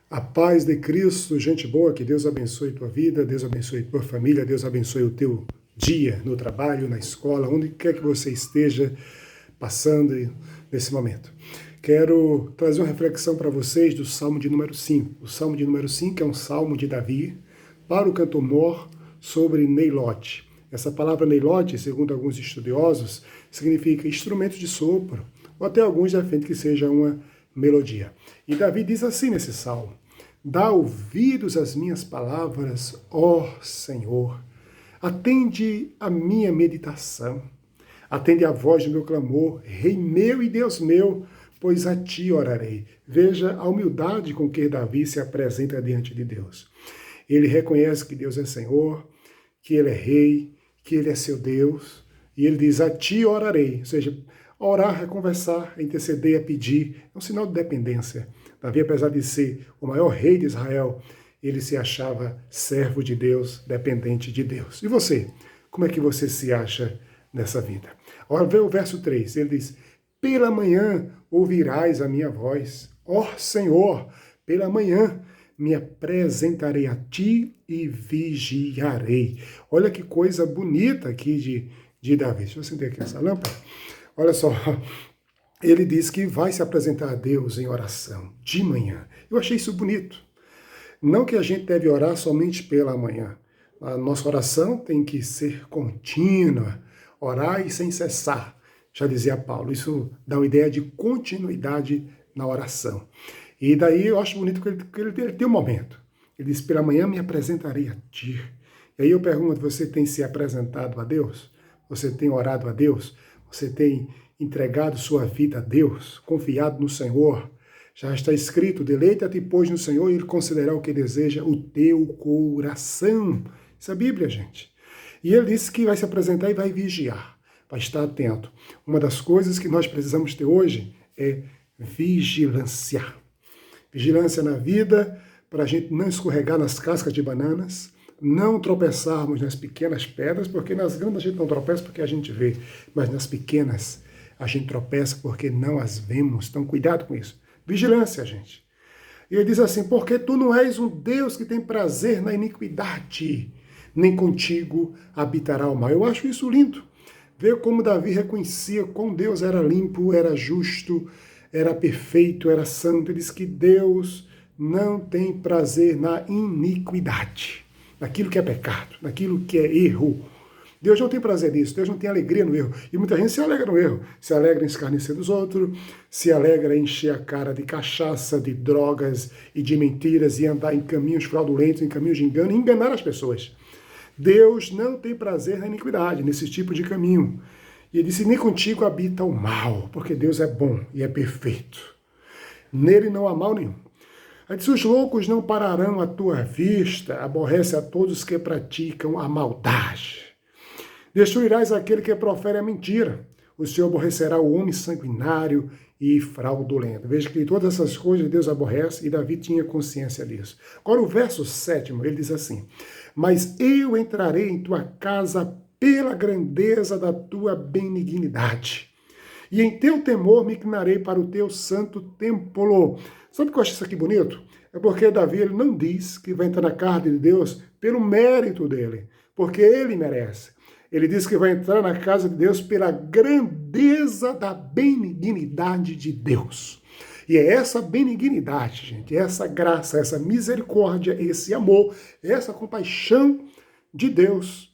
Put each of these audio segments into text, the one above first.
A paz de Cristo, gente boa, que Deus abençoe tua vida, Deus abençoe tua família, Deus abençoe o teu dia no trabalho, na escola, onde quer que você esteja passando nesse momento. Quero trazer uma reflexão para vocês do Salmo de número 5. O Salmo de número 5 é um salmo de Davi para o cantor Mor sobre Neilote. Essa palavra Neilote, segundo alguns estudiosos, significa instrumento de sopro, ou até alguns defendem que seja uma melodia. E Davi diz assim nesse salmo: dá ouvidos às minhas palavras, ó Senhor. Atende a minha meditação. Atende a voz do meu clamor, Rei meu e Deus meu, pois a ti orarei. Veja a humildade com que Davi se apresenta diante de Deus. Ele reconhece que Deus é Senhor, que Ele é Rei, que Ele é seu Deus, e ele diz, a ti orarei. Ou seja, orar é conversar, é interceder, é pedir, é um sinal de dependência. Davi, apesar de ser o maior rei de Israel, ele se achava servo de Deus, dependente de Deus. E você? Como é que você se acha nessa vida? Agora vê o verso 3, ele diz, pela manhã ouvirás a minha voz. Ó Senhor, pela manhã me apresentarei a ti e vigiarei. Olha que coisa bonita aqui de Davi. Deixa eu acender aqui essa lâmpada. Olha só, ele diz que vai se apresentar a Deus em oração de manhã. Eu achei isso bonito. Não que a gente deve orar somente pela manhã. A nossa oração tem que ser contínua, orar e sem cessar, já dizia Paulo. Isso dá uma ideia de continuidade na oração. E daí eu acho bonito que ele tem um momento. Ele diz, pela manhã me apresentarei a ti. E aí eu pergunto, você tem se apresentado a Deus? Você tem orado a Deus? Você tem entregado sua vida a Deus, confiado no Senhor? Já está escrito, deleita-te, pois, no Senhor, e Ele concederá o que deseja o teu coração. Isso é a Bíblia, gente. E ele disse que vai se apresentar e vai vigiar, vai estar atento. Uma das coisas que nós precisamos ter hoje é vigilância. Vigilância na vida, para a gente não escorregar nas cascas de bananas, não tropeçarmos nas pequenas pedras, porque nas grandes a gente não tropeça porque a gente vê, mas nas pequenas a gente tropeça porque não as vemos. Então cuidado com isso. Vigilância, gente. E ele diz assim, porque tu não és um Deus que tem prazer na iniquidade, nem contigo habitará o mal. Eu acho isso lindo. Ver como Davi reconhecia como Deus era limpo, era justo, era perfeito, era santo. Ele diz que Deus não tem prazer na iniquidade, naquilo que é pecado, naquilo que é erro. Deus não tem prazer nisso, Deus não tem alegria no erro. E muita gente se alegra no erro, se alegra em escarnecer dos outros, se alegra em encher a cara de cachaça, de drogas e de mentiras e andar em caminhos fraudulentos, em caminhos de engano e enganar as pessoas. Deus não tem prazer na iniquidade, nesse tipo de caminho. E ele disse, nem contigo habita o mal, porque Deus é bom e é perfeito. Nele não há mal nenhum. Aí diz, os loucos não pararão à tua vista, aborrece a todos que praticam a maldade. Destruirás aquele que profere a mentira. O Senhor aborrecerá o homem sanguinário e fraudulento. Veja que todas essas coisas Deus aborrece e Davi tinha consciência disso. Agora o verso 7, ele diz assim, mas eu entrarei em tua casa pela grandeza da tua benignidade. E em teu temor me inclinarei para o teu santo templo. Sabe o que eu acho isso aqui bonito? É porque Davi ele não diz que vai entrar na casa de Deus pelo mérito dele, porque ele merece. Ele diz que vai entrar na casa de Deus pela grandeza da benignidade de Deus. E é essa benignidade, gente, essa graça, essa misericórdia, esse amor, essa compaixão de Deus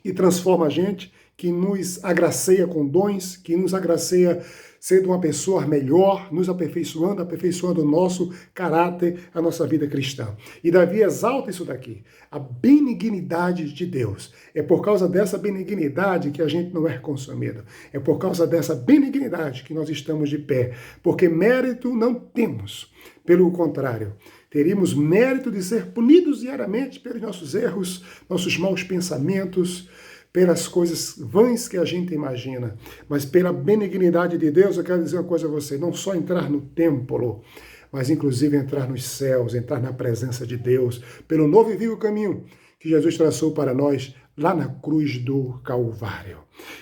que transforma a gente, que nos agraceia com dons, que nos agraceia sendo uma pessoa melhor, nos aperfeiçoando o nosso caráter, a nossa vida cristã. E Davi exalta isso daqui, a benignidade de Deus. É por causa dessa benignidade que a gente não é consumido. É por causa dessa benignidade que nós estamos de pé. Porque mérito não temos. Pelo contrário, teríamos mérito de ser punidos diariamente pelos nossos erros, nossos maus pensamentos, pelas coisas vãs que a gente imagina, mas pela benignidade de Deus, eu quero dizer uma coisa a você, não só entrar no templo, mas inclusive entrar nos céus, entrar na presença de Deus, pelo novo e vivo caminho que Jesus traçou para nós lá na cruz do Calvário.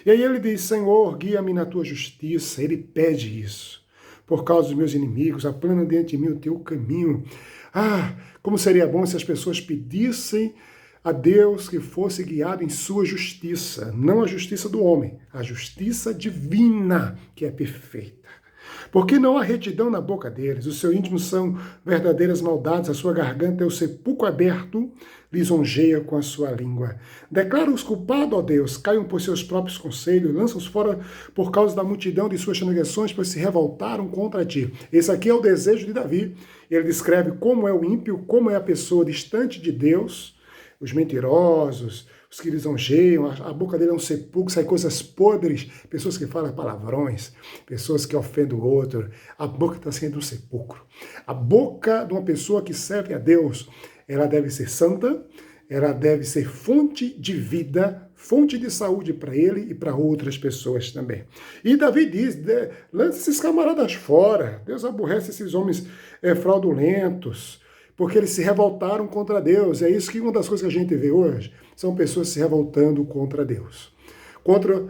E aí ele diz, Senhor, guia-me na tua justiça, ele pede isso. por causa dos meus inimigos, aplana diante de mim o teu caminho. Ah, como seria bom se as pessoas pedissem a Deus que fosse guiado em sua justiça, não a justiça do homem, a justiça divina, que é perfeita. Porque não há retidão na boca deles, os seus íntimos são verdadeiras maldades, a sua garganta é o sepulcro aberto, lisonjeia com a sua língua. Declara-os culpados, ó Deus, caiam por seus próprios conselhos, lança-os fora por causa da multidão de suas transgressões, pois se revoltaram contra ti. Esse aqui é o desejo de Davi. Ele descreve como é o ímpio, como é a pessoa distante de Deus, os mentirosos, os que lisonjeiam, a boca dele é um sepulcro, sai coisas podres, pessoas que falam palavrões, pessoas que ofendem o outro, a boca está sendo um sepulcro. A boca de uma pessoa que serve a Deus, ela deve ser santa, ela deve ser fonte de vida, fonte de saúde para ele e para outras pessoas também. E Davi diz, lança esses camaradas fora, Deus aborrece esses homens fraudulentos, porque eles se revoltaram contra Deus. É isso que uma das coisas que a gente vê hoje, são pessoas se revoltando contra Deus, contra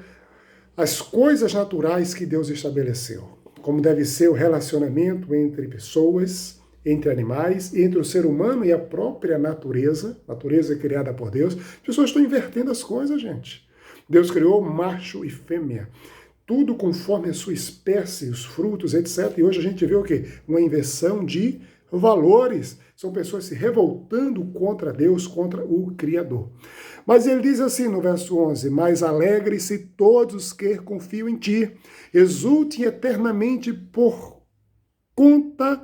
as coisas naturais que Deus estabeleceu, como deve ser o relacionamento entre pessoas, entre animais, entre o ser humano e a própria natureza criada por Deus. As pessoas estão invertendo as coisas, gente. Deus criou macho e fêmea, tudo conforme a sua espécie, os frutos, etc. E hoje a gente vê o quê? Uma inversão de valores. São pessoas se revoltando contra Deus, contra o Criador. Mas ele diz assim no verso 11, mas alegre-se todos que confiam em ti, exultem eternamente por conta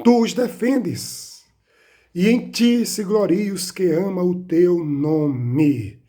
tu os defendes, e em ti se gloriem os que amam o teu nome.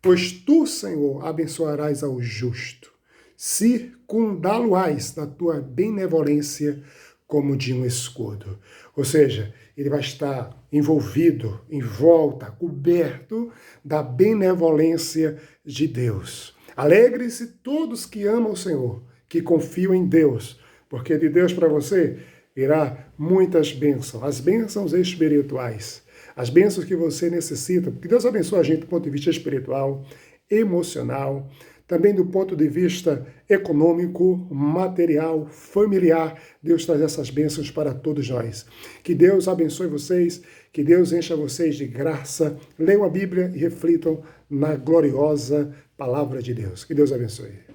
Pois tu, Senhor, abençoarás ao justo, circundá-lo-ás da tua benevolência como de um escudo. Ou seja, ele vai estar envolvido, em volta, coberto da benevolência de Deus. Alegre-se todos que amam o Senhor, que confiam em Deus, porque de Deus para você irá muitas bênçãos, as bênçãos espirituais, as bênçãos que você necessita, porque Deus abençoa a gente do ponto de vista espiritual, emocional, também do ponto de vista econômico, material, familiar. Deus traz essas bênçãos para todos nós. Que Deus abençoe vocês, que Deus encha vocês de graça. Leiam a Bíblia e reflitam na gloriosa palavra de Deus. Que Deus abençoe.